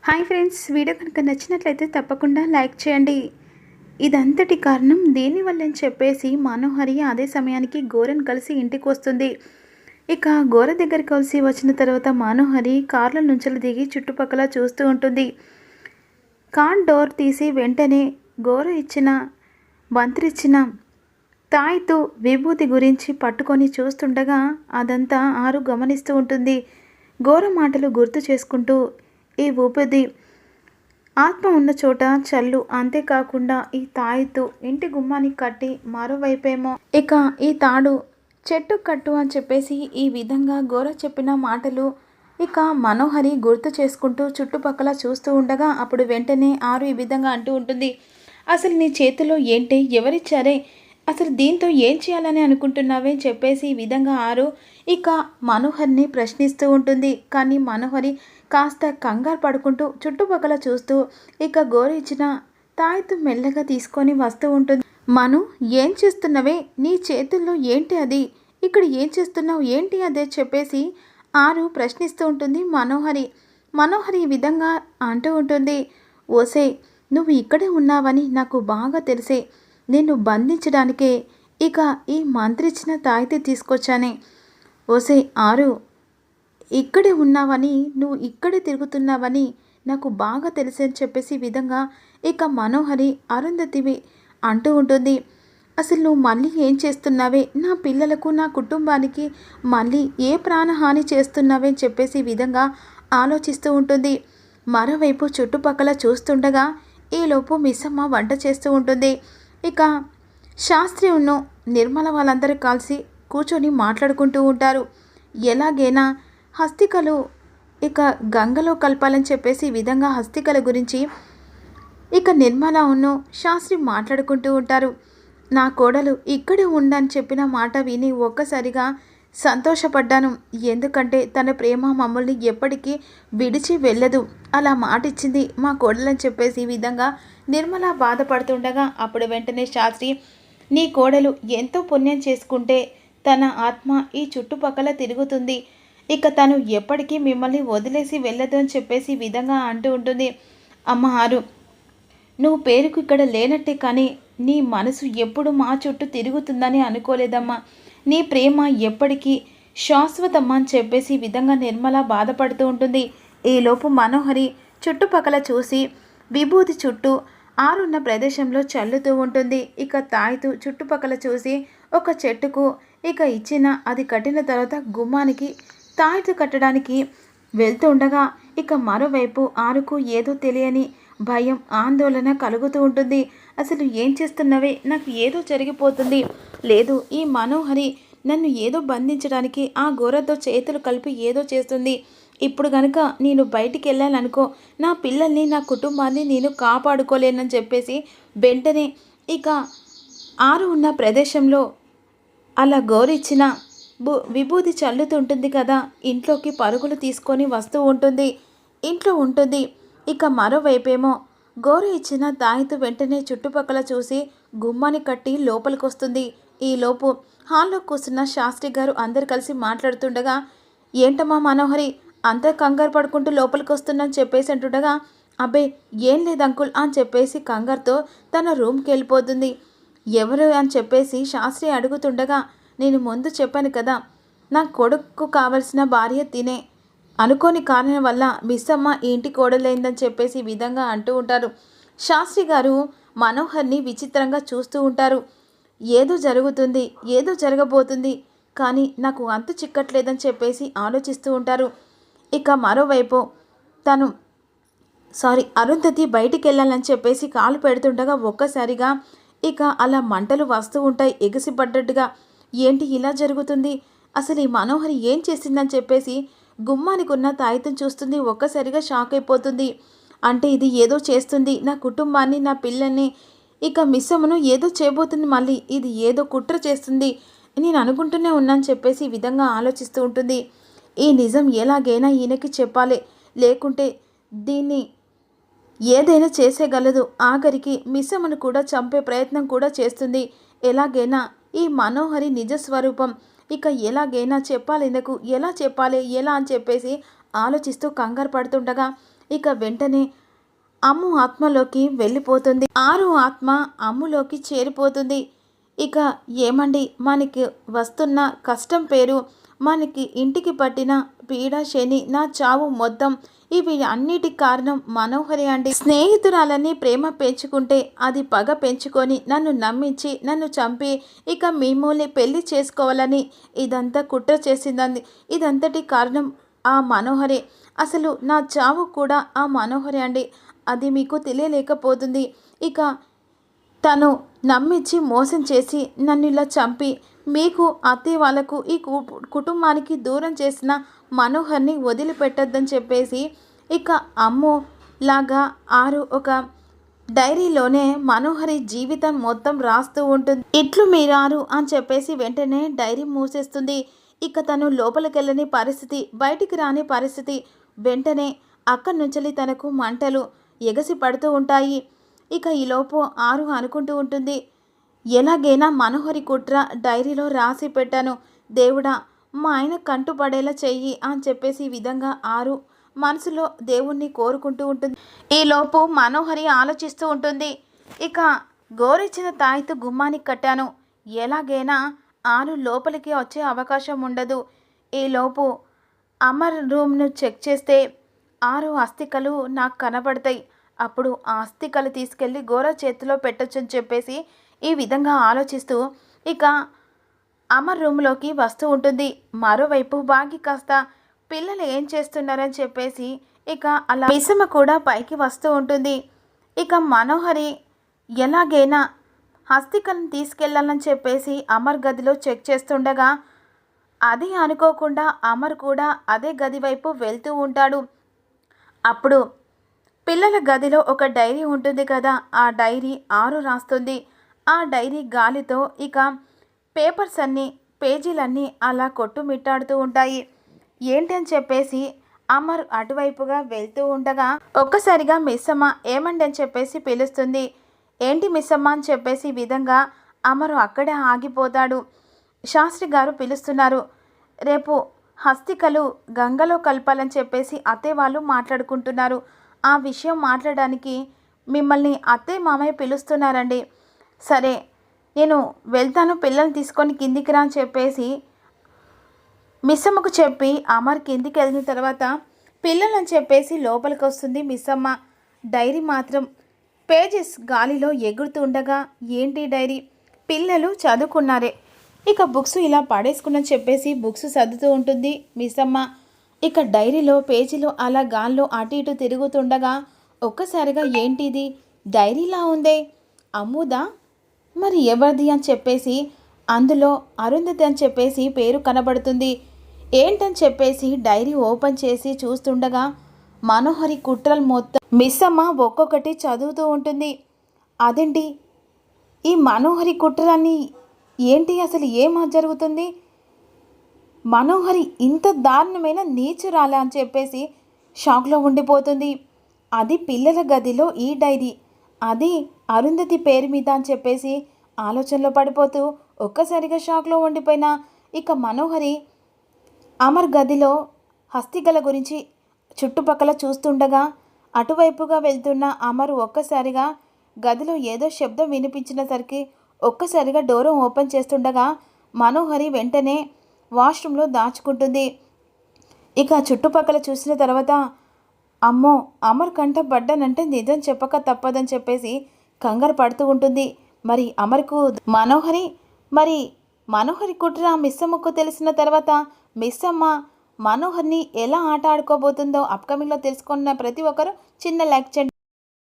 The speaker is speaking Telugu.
హాయ్ ఫ్రెండ్స్, వీడియో కనుక నచ్చినట్లయితే తప్పకుండా లైక్ చేయండి. ఇదంతటి కారణం దేనివల్ల అని చెప్పేసి మనోహరి అదే సమయానికి గోరను కలిసి ఇంటికి వస్తుంది. ఇక గోర దగ్గర కలిసి వచ్చిన తర్వాత మనోహరి కార్ల నుంచి దిగి చుట్టుపక్కల చూస్తూ ఉంటుంది. కార్ డోర్ తీసి వెంటనే గోర ఇచ్చిన మంత్రిచ్చిన తాయితో విభూతి గురించి పట్టుకొని చూస్తుండగా అదంతా ఆరు గమనిస్తూ ఉంటుంది. గోర మాటలు గుర్తు చేసుకుంటూ ఈ ఊపిది ఆత్మ ఉన్న చోట చల్లు, అంతేకాకుండా ఈ తాయితో ఇంటి గుమ్మానికి కట్టి మరోవైపేమో ఇక ఈ తాడు చెట్టు కట్టు అని చెప్పేసి ఈ విధంగా గోర చెప్పిన మాటలు ఇక మనోహరి గుర్తు చేసుకుంటూ చుట్టుపక్కల చూస్తూ ఉండగా అప్పుడు వెంటనే ఆరు ఈ విధంగా అంటూ ఉంటుంది. అసలు నీ చేతిలో ఏంటి, ఎవరిచ్చారే, అసలు దీంతో ఏం చేయాలని అనుకుంటున్నావే చెప్పేసి ఈ విధంగా ఆరు ఇక మనోహర్ని ప్రశ్నిస్తూ ఉంటుంది. కానీ మనోహరి కాస్త కంగారు పడుకుంటూ చుట్టుపక్కల చూస్తూ ఇక గోరు ఇచ్చిన తాయితు మెల్లగా తీసుకొని వస్తూ ఉంటుంది. మను, ఏం చేస్తున్నవే, నీ చేతుల్లో ఏంటి అది, ఇక్కడ ఏం చేస్తున్నావు, ఏంటి అదే చెప్పేసి ఆరు ప్రశ్నిస్తూ ఉంటుంది. మనోహరి ఈ విధంగా అంటూ ఉంటుంది. ఓసే, నువ్వు ఇక్కడే ఉన్నావని నాకు బాగా తెలిసే నిన్ను బంధించడానికే ఇక ఈ మంత్రిచ్చిన తాయితీ తీసుకొచ్చానే. ఓసే ఆరు, ఇక్కడే ఉన్నావని, నువ్వు ఇక్కడే తిరుగుతున్నావని నాకు బాగా తెలిసని చెప్పేసి విధంగా ఇక మనోహరి అరుంధతివి అంటూ ఉంటుంది. అసలు నువ్వు మళ్ళీ ఏం చేస్తున్నావే, నా పిల్లలకు నా కుటుంబానికి మళ్ళీ ఏ ప్రాణహాని చేస్తున్నావే చెప్పేసి విధంగా ఆలోచిస్తూ ఉంటుంది. మరోవైపు చుట్టుపక్కల చూస్తుండగా ఈలోపు మిస్సమ్మ వంట చేస్తూ ఉంటుంది. ఇక శాస్త్రి ఉన్ను నిర్మల వాళ్ళందరూ కలిసి కూర్చొని మాట్లాడుకుంటూ ఉంటారు. ఎలాగైనా హస్తికలు ఇక గంగలో కలపాలని చెప్పేసి ఈ విధంగా హస్తికల గురించి ఇక నిర్మల ఉన్ను శాస్త్రి మాట్లాడుకుంటూ ఉంటారు. నా కోడలు ఇక్కడే ఉండని చెప్పిన మాట విని ఒక్కసారిగా సంతోషపడ్డాను. ఎందుకంటే తన ప్రేమ మమ్మల్ని ఎప్పటికీ విడిచి వెళ్ళదు, అలా మాట ఇచ్చింది మా కోడలని చెప్పేసి ఈ విధంగా నిర్మల బాధపడుతుండగా అప్పుడు వెంటనే శాస్త్రి, నీ కోడలు ఎంతో పుణ్యం చేసుకుంటే తన ఆత్మ ఈ చుట్టుపక్కల తిరుగుతుంది, ఇక తను ఎప్పటికీ మిమ్మల్ని వదిలేసి వెళ్ళదు అని చెప్పేసి ఈ విధంగా అంటూ ఉంటుంది. అమ్మ ఆరు, నువ్వు పేరుకు ఇక్కడ లేనట్టే కానీ నీ మనసు ఎప్పుడు మా చుట్టూ తిరుగుతుందని అనుకోలేదమ్మా. నీ ప్రేమ ఎప్పటికీ శాశ్వతమ్మా అని చెప్పేసి ఈ విధంగా నిర్మల బాధపడుతూ ఉంటుంది. ఈలోపు మనోహరి చుట్టుపక్కల చూసి విభూతి చుట్టూ ఆరున్న ప్రదేశంలో చల్లుతూ ఉంటుంది. ఇక తాయితూ చుట్టుపక్కల చూసి ఒక చెట్టుకు ఇక ఇచ్చిన అది కట్టిన తర్వాత గుమ్మానికి తాయితు కట్టడానికి వెళ్తూ ఉండగా ఇక మరోవైపు ఆరుకు ఏదో తెలియని భయం, ఆందోళన కలుగుతూ ఉంటుంది. అసలు ఏం చేస్తున్నవే, నాకు ఏదో జరిగిపోతుంది, లేదు ఈ మనోహరి నన్ను ఏదో బంధించడానికి ఆ గోరతో చేతులు కలిపి ఏదో చేస్తుంది. ఇప్పుడు కనుక నేను బయటికి వెళ్ళాలనుకో నా పిల్లల్ని నా కుటుంబాన్ని నేను కాపాడుకోలేనని చెప్పేసి వెంటనే ఇక ఆరు ఉన్న ప్రదేశంలో అలా గోరిచ్చిన విభూతి చల్లుతుంటుంది కదా, ఇంట్లోకి పరుగులు తీసుకొని వస్తూ ఉంటుంది, ఇంట్లో ఉంటుంది. ఇక మరోవైపేమో గోరు ఇచ్చిన తాయితు వెంటనే చుట్టుపక్కల చూసి గుమ్మాని కట్టి లోపలికి వస్తుంది. ఈలోపు హాల్లో కూర్చున్న శాస్త్రి గారు అందరు కలిసి మాట్లాడుతుండగా, ఏంటమ్మా మనోహరి అంతా కంగారు పడుకుంటూ లోపలికి వస్తుందని చెప్పేసి అంటుండగా, అబ్బే ఏం లేదు అంకుల్ అని చెప్పేసి కంగారుతో తన రూమ్కి వెళ్ళిపోతుంది. ఎవరు అని చెప్పేసి శాస్త్రి అడుగుతుండగా, నేను ముందు చెప్పాను కదా, నా కొడుకు కావలసిన భార్య తినే, అనుకోని కారణం వల్ల మిస్సమ్మ ఇంటి కోడలైందని చెప్పేసి ఈ విధంగా అంటూ ఉంటారు. శాస్త్రి గారు మనోహర్ని విచిత్రంగా చూస్తూ ఉంటారు. ఏదో జరుగుతుంది, ఏదో జరగబోతుంది, కానీ నాకు అంతు చిక్కట్లేదని చెప్పేసి ఆలోచిస్తూ ఉంటారు. ఇక మరోవైపు అరుంధతి బయటికి వెళ్ళాలని చెప్పేసి కాలు పెడుతుండగా ఒక్కసారిగా ఇక అలా మంటలు వస్తూ ఉంటాయి ఎగిసిపడ్డట్టుగా. ఏంటి ఇలా జరుగుతుంది, అసలు ఈ మనోహరి ఏం చేసిందని చెప్పేసి గుమ్మానికి ఉన్న తాయితం చూస్తుంది. ఒక్కసారిగా షాక్ అయిపోతుంది. అంటే ఇది ఏదో చేస్తుంది, నా కుటుంబాన్ని నా పిల్లల్ని ఇక మిస్సమ్మను ఏదో చేయబోతుంది, మళ్ళీ ఇది ఏదో కుట్ర చేస్తుంది నేను అనుకుంటూనే ఉన్నాను చెప్పేసి ఈ విధంగా ఆలోచిస్తూ ఉంటుంది. ఈ నిజం ఎలాగైనా ఈయనకి చెప్పాలి, లేకుంటే దీన్ని ఏదైనా చేసేయగలదు, ఆఖరికి మిస్సమ్మను కూడా చంపే ప్రయత్నం కూడా చేస్తుంది. ఎలాగైనా ఈ మనోహరి నిజస్వరూపం ఇక ఎలాగైనా చెప్పాలి, ఎందుకు ఎలా చెప్పాలి ఎలా అని చెప్పేసి ఆలోచిస్తూ కంగారు పడుతుండగా ఇక వెంటనే అమ్ము ఆత్మలోకి వెళ్ళిపోతుంది. ఆరు ఆత్మ అమ్ములోకి చేరిపోతుంది. ఇక ఏమండి, మనకి వస్తున్న కష్టం పేరు, మనకి ఇంటికి పట్టిన పీడ శని, నా చావు మొత్తం ఇవి అన్నిటికి కారణం మనోహరి అండి. స్నేహితురాలని ప్రేమ పెంచుకుంటే అది పగ పెంచుకొని నన్ను నమ్మించి నన్ను చంపి ఇక మిమ్మల్ని పెళ్లి చేసుకోవాలని ఇదంతా కుట్ర చేసిందండి. ఇదంతటి కారణం ఆ మనోహరే. అసలు నా చావు కూడా ఆ మనోహరే అండి. అది మీకు తెలియలేకపోతుంది. ఇక తను నమ్మించి మోసం చేసి నన్ను ఇలా చంపి మీకు అత్తయ్య వాళ్ళకు ఈ కుటుంబానికి దూరం చేసిన మనోహర్ని వదిలిపెట్టద్దని చెప్పేసి ఇక అమ్ము లాగా ఆరు ఒక డైరీలోనే మనోహరి జీవితం మొత్తం రాస్తూ ఉంటుంది. ఇట్లు మీరారు అని చెప్పేసి వెంటనే డైరీ మూసేస్తుంది. ఇక తను లోపలికెళ్ళని పరిస్థితి, బయటికి రాని పరిస్థితి. వెంటనే అక్కడి నుంచి తనకు మంటలు ఎగసి పడుతూ ఉంటాయి. ఇక ఈలోపు ఆరు అనుకుంటూ ఉంటుంది, ఎలాగైనా మనోహరి కుట్ర డైరీలో రాసి పెట్టాను, దేవుడా మా ఆయన కంటుపడేలా చెయ్యి అని చెప్పేసి ఈ విధంగా ఆరు మనసులో దేవుణ్ణి కోరుకుంటూ ఉంటుంది. ఈలోపు మనోహరి ఆలోచిస్తూ ఉంటుంది, ఇక గోరిచ్చిన తాయితు గుమ్మానికి కట్టాను, ఎలాగైనా ఆరు లోపలికి వచ్చే అవకాశం ఉండదు. ఈలోపు అమర్ రూమ్ను చెక్ చేస్తే 6 అస్థికలు నాకు కనబడతాయి. అప్పుడు ఆ అస్థికలు తీసుకెళ్ళి గోర చేతిలో పెట్టొచ్చని చెప్పేసి ఈ విధంగా ఆలోచిస్తూ ఇక అమర్ రూమ్లోకి వస్తూ ఉంటుంది. మరోవైపు బాగి కాస్త పిల్లలు ఏం చేస్తున్నారని చెప్పేసి ఇక అలా మిసమ కూడా పైకి వస్తూ ఉంటుంది. ఇక మనోహరి ఎలాగైనా హస్తికలను తీసుకెళ్లాలని చెప్పేసి అమర్ గదిలో చెక్ చేస్తుండగా అది అనుకోకుండా అమర్ కూడా అదే గది వైపు వెళ్తూ ఉంటాడు. అప్పుడు పిల్లల గదిలో ఒక డైరీ ఉంటుంది కదా, ఆ డైరీ ఆరు రాస్తుంది. ఆ డైరీ గాలితో ఇక పేపర్స్ అన్నీ పేజీలన్నీ అలా కొట్టుమిట్టాడుతూ ఉంటాయి. ఏంటని చెప్పేసి అమర్ అటువైపుగా వెళ్తూ ఉండగా ఒక్కసారిగా మిస్సమ్మ ఏమండి అని చెప్పేసి పిలుస్తుంది. ఏంటి మిస్సమ్మ అని చెప్పేసి ఈ విధంగా అమరు అక్కడే ఆగిపోతాడు. శాస్త్రి గారు పిలుస్తున్నారు, రేపు హస్తికలు గంగలో కలపాలని చెప్పేసి అత్తయ్య వాళ్ళు మాట్లాడుకుంటున్నారు. ఆ విషయం మాట్లాడడానికి మిమ్మల్ని అత్తయ్య మామయ్య పిలుస్తున్నారండి. సరే నేను వెళ్తాను, పిల్లల్ని తీసుకొని కిందికి రా అని చెప్పేసి మిస్సమ్మకు చెప్పి అమర్ కిందికి వెళ్ళిన తర్వాత పిల్లలని చెప్పేసి లోపలికి వస్తుంది మిస్సమ్మ. డైరీ మాత్రం పేజెస్ గాలిలో ఎగురుతూ ఉండగా ఏంటి డైరీ, పిల్లలు చదువుకున్నారే, ఇక బుక్స్ ఇలా పడేసుకున్నని చెప్పేసి బుక్స్ సర్దుతూ ఉంటుంది మిస్సమ్మ. ఇక డైరీలో పేజీలో అలా గాల్లో అటు ఇటు తిరుగుతుండగా ఒక్కసారిగా ఏంటిది డైరీలా ఉందే, అమ్ముదా మరి ఎవరిది అని చెప్పేసి అందులో అరుంధతి అని చెప్పేసి పేరు కనబడుతుంది. ఏంటని చెప్పేసి డైరీ ఓపెన్ చేసి చూస్తుండగా మనోహరి కుట్రలు మొత్తం మిస్సమ్మ ఒక్కొక్కటి చదువుతూ ఉంటుంది. అదేంటి ఈ మనోహరి కుట్రలన్నీ ఏంటి, అసలు ఏం జరుగుతుంది, మనోహరి ఇంత దారుణమైన నీచురాలా అని చెప్పేసి షాక్లో ఉండిపోతుంది. అది పిల్లల గదిలో ఈ డైరీ, అది అరుంధతి పేరు మీద అని చెప్పేసి ఆలోచనలో పడిపోతూ ఒక్కసారిగా షాక్లో ఉండిపోయిన ఇక మనోహరి అమర్ గదిలో హస్తికల గురించి చుట్టుపక్కల చూస్తుండగా అటువైపుగా వెళ్తున్న అమర్ ఒక్కసారిగా గదిలో ఏదో శబ్దం వినిపించినసరికి ఒక్కసారిగా డోర్ ఓపెన్ చేస్తుండగా మనోహరి వెంటనే వాష్రూమ్లో దాచుకుంటుంది. ఇక చుట్టుపక్కల చూసిన తర్వాత అమ్మో అమర్ కంట పడ్డానంటే నిజం చెప్పక తప్పదని చెప్పేసి కంగారు పడుతూ ఉంటుంది. మరి అమర్కు మనోహరి కుట్ర మిస్సమ్మకు తెలిసిన తర్వాత మిస్సమ్మ మనోహర్ని ఎలా ఆట ఆడుకోబోతుందో అప్కమింగ్లో తెలుసుకున్న ప్రతి ఒక్కరు చిన్న లైక్ చేయండి.